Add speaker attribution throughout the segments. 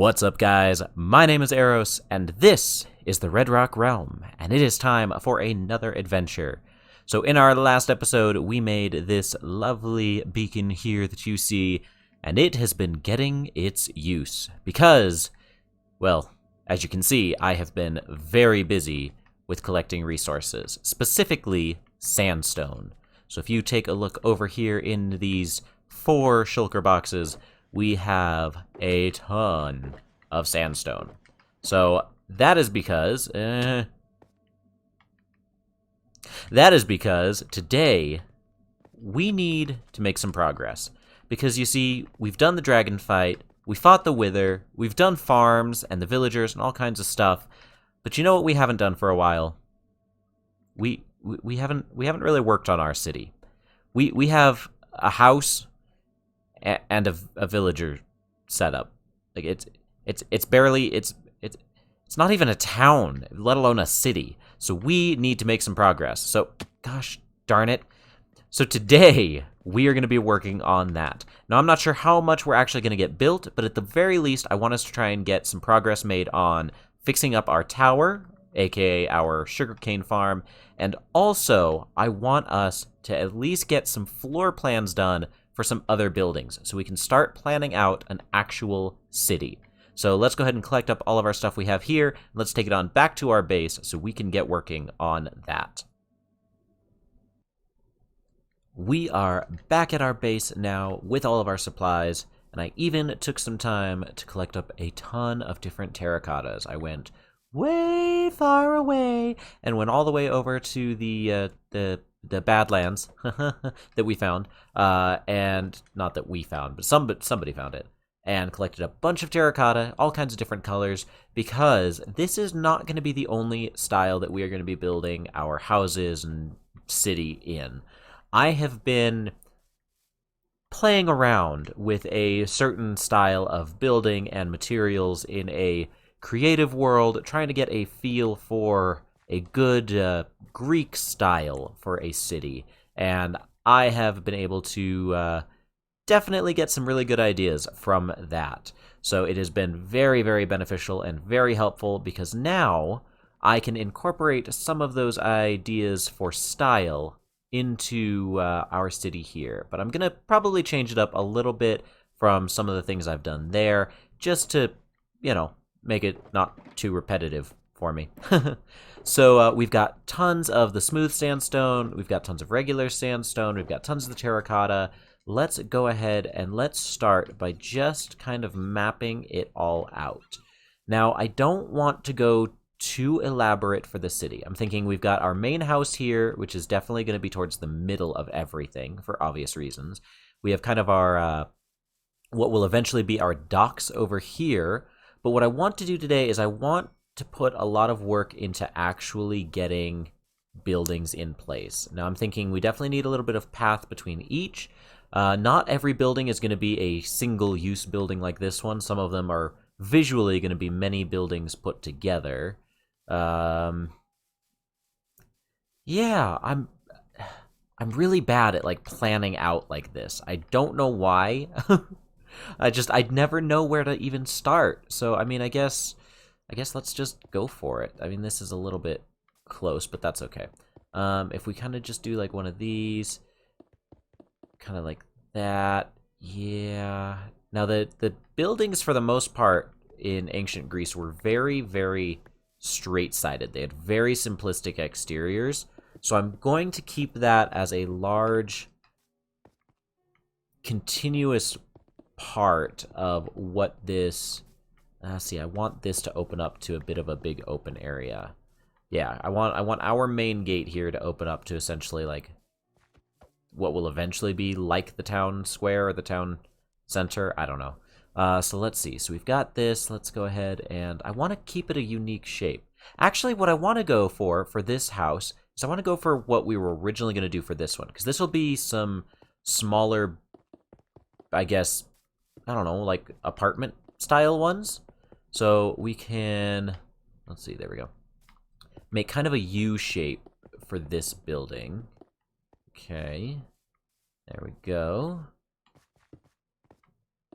Speaker 1: What's up, guys? My name is Eros, and this is the Redrock Realm, and it is time for another adventure. So in our last episode, we made this lovely beacon here that you see, and it has been getting its use because, well, as you can see, I have been very busy with collecting resources, specifically sandstone. So if you take a look over here in these 4 shulker boxes, we have a ton of sandstone. So that is because today we need to make some progress. Because you see, we've done the dragon fight, we fought the wither, we've done farms and the villagers and all kinds of stuff. But you know what we haven't done for a while? We haven't really worked on our city. We have a house and a villager setup. Like it's barely it's not even a town, let alone a city. So we need to make some progress. So gosh darn it. So today we are going to be working on that. Now I'm not sure how much we're actually going to get built, but at the very least I want us to try and get some progress made on fixing up our tower, aka our sugarcane farm, and also I want us to at least get some floor plans done for some other buildings, so we can start planning out an actual city. So let's go ahead and collect up all of our stuff we have here, and let's take it on back to our base so we can get working on that. We are back at our base now with all of our supplies, and I even took some time to collect up a ton of different terracottas. I went way far away and went all the way over to the Badlands that we found, and not that we found, but somebody found it, and collected a bunch of terracotta, all kinds of different colors, because this is not going to be the only style that we are going to be building our houses and city in. I have been playing around with a certain style of building and materials in a creative world, trying to get a feel for a good Greek style for a city, and I have been able to definitely get some really good ideas from that. So it has been very, very beneficial and very helpful, because now I can incorporate some of those ideas for style into our city here. But I'm going to probably change it up a little bit from some of the things I've done there, just to, you know, make it not too repetitive for me. So we've got tons of the smooth sandstone, we've got tons of regular sandstone, we've got tons of the terracotta. Let's go ahead and let's start by just kind of mapping it all out. Now, I don't want to go too elaborate for the city. I'm thinking we've got our main house here, which is definitely going to be towards the middle of everything for obvious reasons. We have kind of our, what will eventually be our docks over here. But what I want to do today is I want to put a lot of work into actually getting buildings in place. Now I'm thinking we definitely need a little bit of path between each. Not every building is going to be a single-use building like this one. Some of them are visually going to be many buildings put together. Yeah, I'm really bad at like planning out like this. I don't know why. I'd never know where to even start. So I mean, I guess let's just go for it. I mean, this is a little bit close, but that's okay. If we kind of just do like one of these, kind of like that, yeah. Now the buildings for the most part in ancient Greece were very, very straight-sided. They had very simplistic exteriors. So I'm going to keep that as a large, continuous part of what this. See, I want this to open up to a bit of a big open area. Yeah, I want our main gate here to open up to essentially like what will eventually be like the town square or the town center. I don't know. So let's see. So we've got this. Let's go ahead, and I want to keep it a unique shape. Actually, what I want to go for this house is I want to go for what we were originally going to do for this one, because this will be some smaller, I guess, I don't know, like apartment style ones. So we can, let's see, there we go. Make kind of a U shape for this building. Okay, there we go.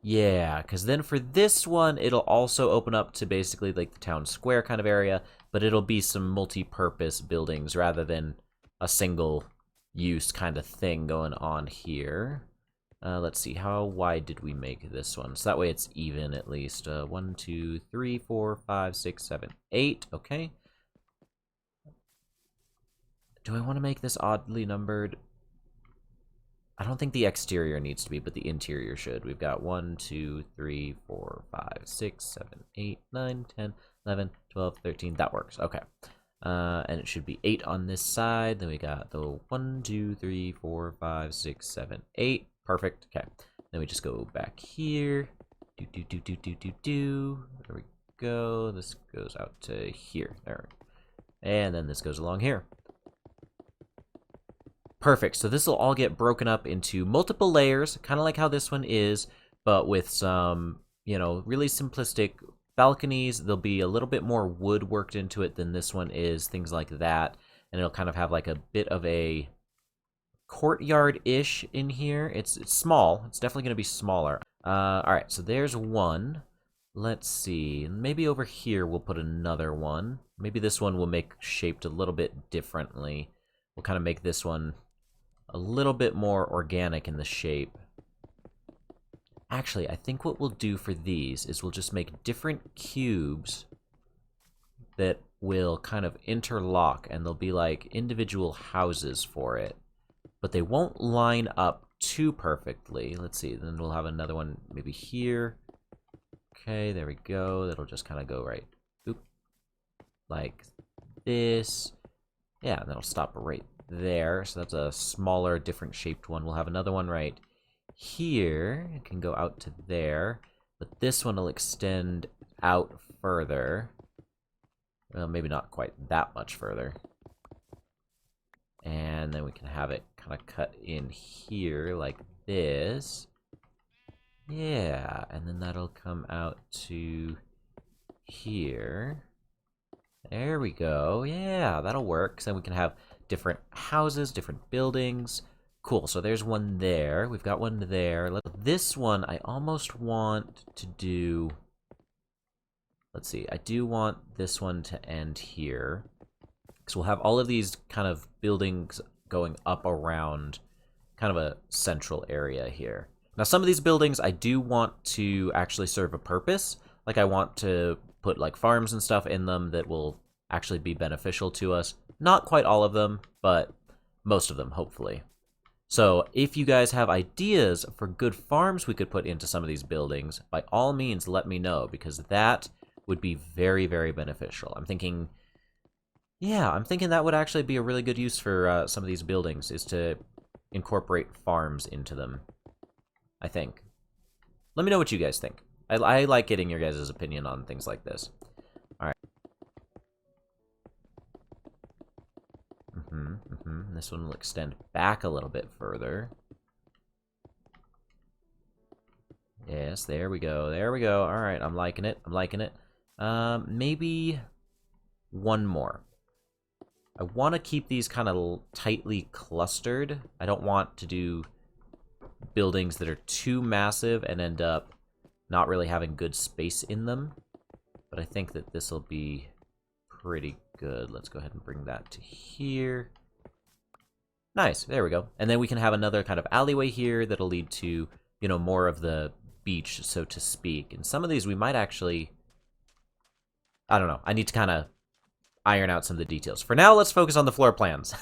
Speaker 1: Yeah, because then for this one, it'll also open up to basically like the town square kind of area, but it'll be some multi-purpose buildings rather than a single use kind of thing going on here. Let's see, how wide did we make this one? So that way it's even at least. 1, 2, 3, 4, 5, 6, 7, 8. Okay. Do I want to make this oddly numbered? I don't think the exterior needs to be, but the interior should. We've got 1, 2, 3, 4, 5, 6, 7, 8, 9, 10, 11, 12, 13. That works. Okay. And it should be 8 on this side. Then we got the 1, 2, 3, 4, 5, 6, 7, 8. Perfect. Okay. Then we just go back here. There we go. This goes out to here. There. And then this goes along here. Perfect. So this will all get broken up into multiple layers, kind of like how this one is, but with some, really simplistic balconies. There'll be a little bit more wood worked into it than this one is, things like that. And it'll kind of have like a bit of a courtyard-ish in here. It's small. It's definitely going to be smaller. All right, so there's one. Let's see. Maybe over here we'll put another one. Maybe this one will make shaped a little bit differently. We'll kind of make this one a little bit more organic in the shape. Actually, I think what we'll do for these is we'll just make different cubes that will kind of interlock, and they'll be like individual houses for it. But they won't line up too perfectly. Let's see, then we'll have another one maybe here. Okay, there we go. That'll just kind of go right, like this. Yeah, and that'll stop right there. So that's a smaller, different shaped one. We'll have another one right here. It can go out to there. But this one will extend out further. Well, maybe not quite that much further. And then we can have it kind of cut in here like this. Yeah, and then that'll come out to here. There we go. Yeah, that'll work. So then we can have different houses, different buildings. Cool, so there's one there. We've got one there. This one, I almost want to do... Let's see, I do want this one to end here. So we'll have all of these kind of buildings going up around kind of a central area here. Now, some of these buildings I do want to actually serve a purpose. Like, I want to put, like, farms and stuff in them that will actually be beneficial to us. Not quite all of them, but most of them, hopefully. So, if you guys have ideas for good farms we could put into some of these buildings, by all means, let me know, because that would be very, very beneficial. I'm thinking that would actually be a really good use for some of these buildings, is to incorporate farms into them, I think. Let me know what you guys think. I like getting your guys' opinion on things like this. All right. This one will extend back a little bit further. Yes, there we go. There we go. All right, I'm liking it. I'm liking it. Maybe one more. I want to keep these kind of tightly clustered. I don't want to do buildings that are too massive and end up not really having good space in them. But I think that this will be pretty good. Let's go ahead and bring that to here. Nice, there we go. And then we can have another kind of alleyway here that'll lead to, more of the beach, so to speak. And some of these we might actually... I don't know. I need to kind of iron out some of the details. For now, let's focus on the floor plans.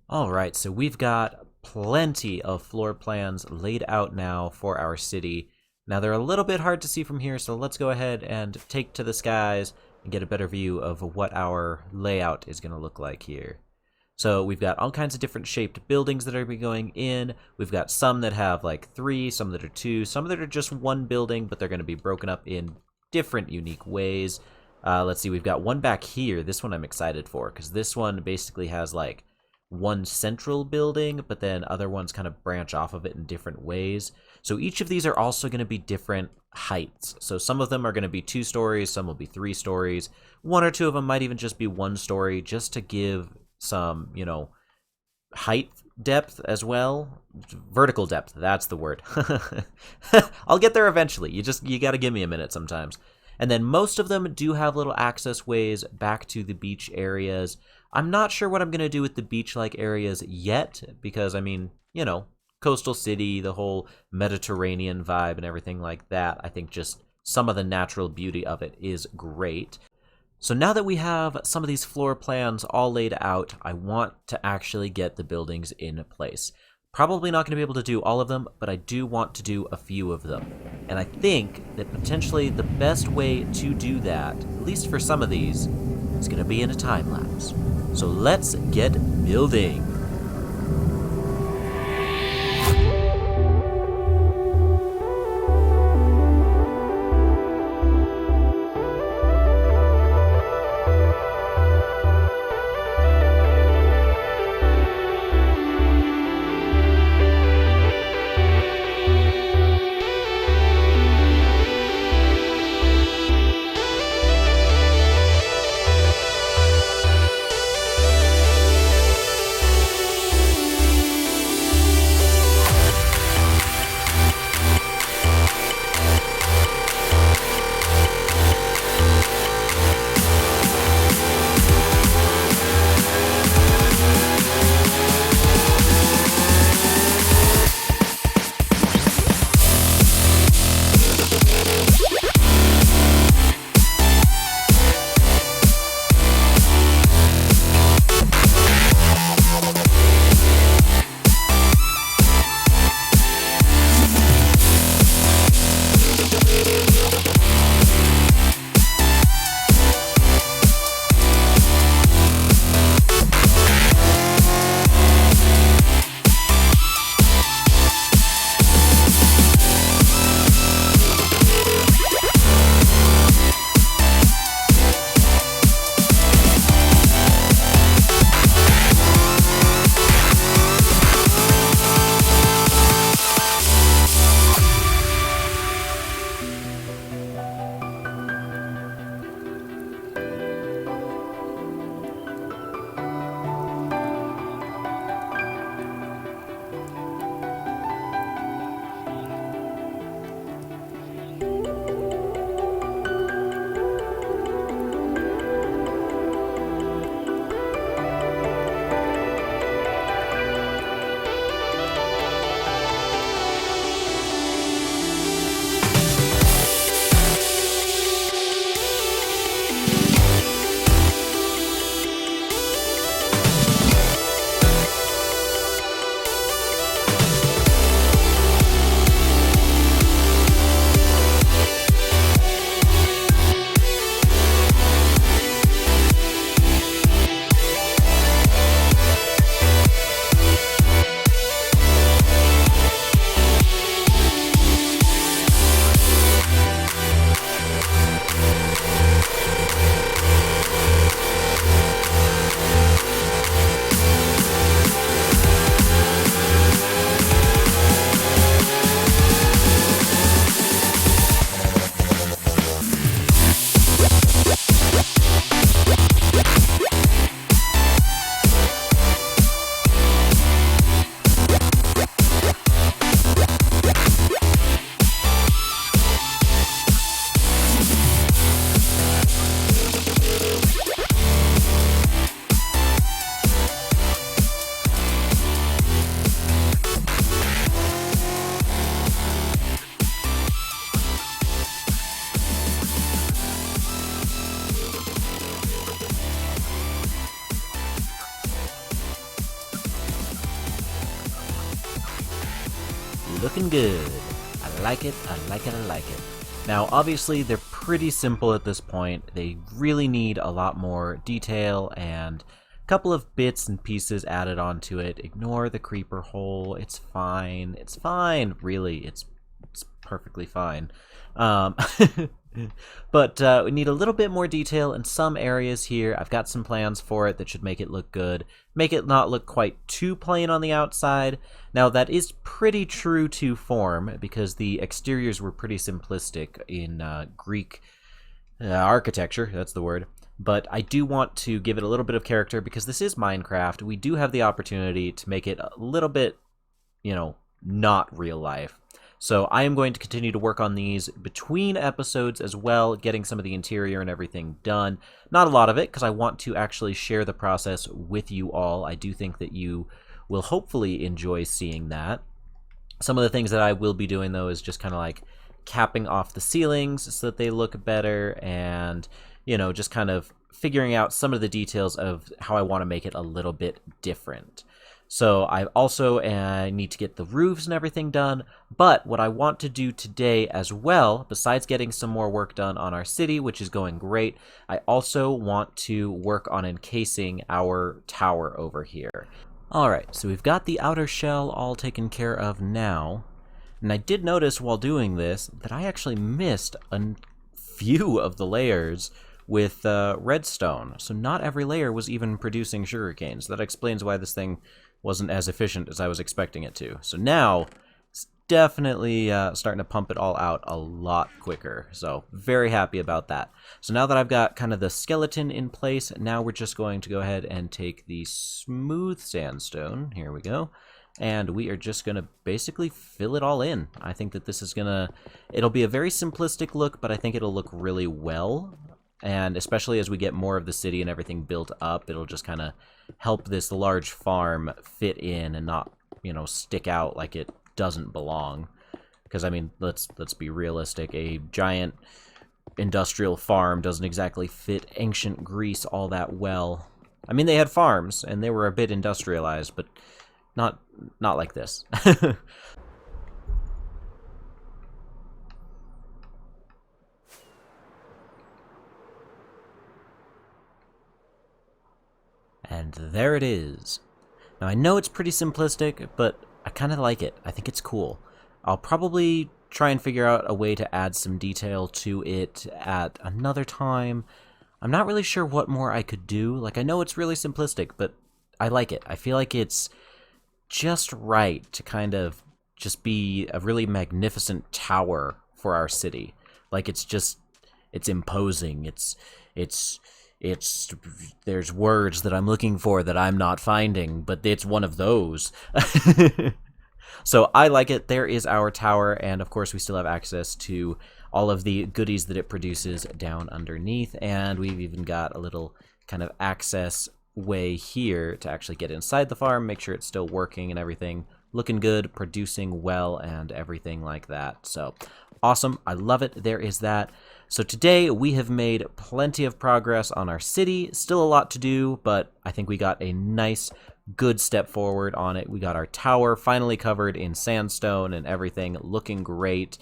Speaker 1: All right, so we've got plenty of floor plans laid out now for our city. Now, they're a little bit hard to see from here, so let's go ahead and take to the skies and get a better view of what our layout is going to look like here. So we've got all kinds of different shaped buildings that are going in. We've got some that have like 3, some that are 2, some that are just one building, but they're going to be broken up in different unique ways. Let's see, we've got one back here. This one I'm excited for, because this one basically has like one central building, but then other ones kind of branch off of it in different ways. So each of these are also going to be different heights. So some of them are going to be 2 stories, some will be 3 stories. 1 or 2 of them might even just be 1 story, just to give some, height depth as well. Vertical depth, that's the word. I'll get there eventually. You got to give me a minute sometimes. And then most of them do have little access ways back to the beach areas. I'm not sure what I'm going to do with the beach-like areas yet, because, I mean, you know, coastal city, the whole Mediterranean vibe and everything like that. I think just some of the natural beauty of it is great. So now that we have some of these floor plans all laid out, I want to actually get the buildings in place. Probably not going to be able to do all of them, but I do want to do a few of them. And I think that potentially the best way to do that, at least for some of these, is going to be in a time lapse. So let's get building. Looking good. I like it, I like it, I like it. Now, obviously, they're pretty simple at this point. They really need a lot more detail and a couple of bits and pieces added onto it. Ignore the creeper hole. It's fine. It's fine. Really, it's perfectly fine. But we need a little bit more detail in some areas here. I've got some plans for it that should make it look good. Make it not look quite too plain on the outside. Now, that is pretty true to form because the exteriors were pretty simplistic in Greek architecture, that's the word. but I do want to give it a little bit of character because this is Minecraft. We do have the opportunity to make it a little bit, you know, not real life. So I am going to continue to work on these between episodes as well, getting some of the interior and everything done. Not a lot of it, because I want to actually share the process with you all. I do think that you will hopefully enjoy seeing that. Some of the things that I will be doing, though, is just kind of like capping off the ceilings so that they look better, and, you know, just kind of figuring out some of the details of how I want to make it a little bit different. So I also need to get the roofs and everything done, but what I want to do today as well, besides getting some more work done on our city, which is going great, I also want to work on encasing our tower over here. Alright, so we've got the outer shell all taken care of now, and I did notice while doing this that I actually missed a few of the layers with redstone, so not every layer was even producing sugarcane, so that explains why this thing wasn't as efficient as I was expecting it to. So now, it's definitely starting to pump it all out a lot quicker. So very happy about that. So now that I've got kind of the skeleton in place, now we're just going to go ahead and take the smooth sandstone. Here we go. And we are just going to basically fill it all in. I think that this is going to... It'll be a very simplistic look, but I think it'll look really well. And especially as we get more of the city and everything built up, it'll just kind of help this large farm fit in and not, you know, stick out like it doesn't belong. Because, I mean, let's be realistic. A giant industrial farm doesn't exactly fit ancient Greece all that well. I mean, they had farms, and they were a bit industrialized, but not like this. And there it is. Now, I know it's pretty simplistic, but I kind of like it. I think it's cool. I'll probably try and figure out a way to add some detail to it at another time. I'm not really sure what more I could do. Like, I know it's really simplistic, but I like it. I feel like it's just right to kind of just be a really magnificent tower for our city. Like, it's imposing. There's words that I'm looking for that I'm not finding, but it's one of those. So I like it. There is our tower, and of course we still have access to all of the goodies that it produces down underneath, and we've even got a little kind of access way here to actually get inside the farm, make sure it's still working and everything, looking good, producing well, and everything like that. So awesome. I love it. There is that. So today we have made plenty of progress on our city. Still a lot to do, but I think we got a nice, good step forward on it. We got our tower finally covered in sandstone and everything looking great.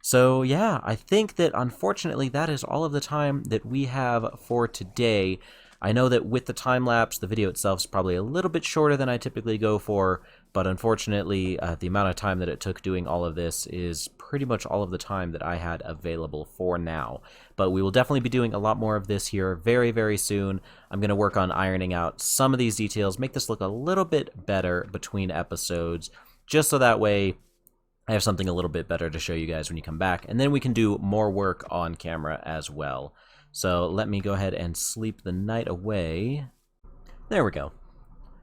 Speaker 1: So yeah, I think that unfortunately that is all of the time that we have for today. I know that with the time-lapse, the video itself is probably a little bit shorter than I typically go for, but unfortunately, the amount of time that it took doing all of this is pretty much all of the time that I had available for now. But we will definitely be doing a lot more of this here very, very soon. I'm going to work on ironing out some of these details, make this look a little bit better between episodes, just so that way I have something a little bit better to show you guys when you come back, and then we can do more work on camera as well. So let me go ahead and sleep the night away. There we go.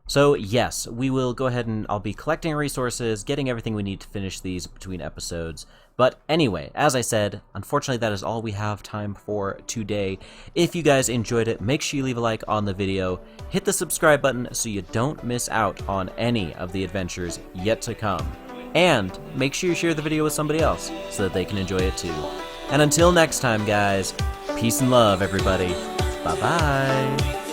Speaker 1: So yes, we will go ahead and I'll be collecting resources, getting everything we need to finish these between episodes. But anyway, as I said, unfortunately that is all we have time for today. If you guys enjoyed it, make sure you leave a like on the video, hit the subscribe button so you don't miss out on any of the adventures yet to come. And make sure you share the video with somebody else so that they can enjoy it too. And until next time, guys, peace and love, everybody. Bye-bye.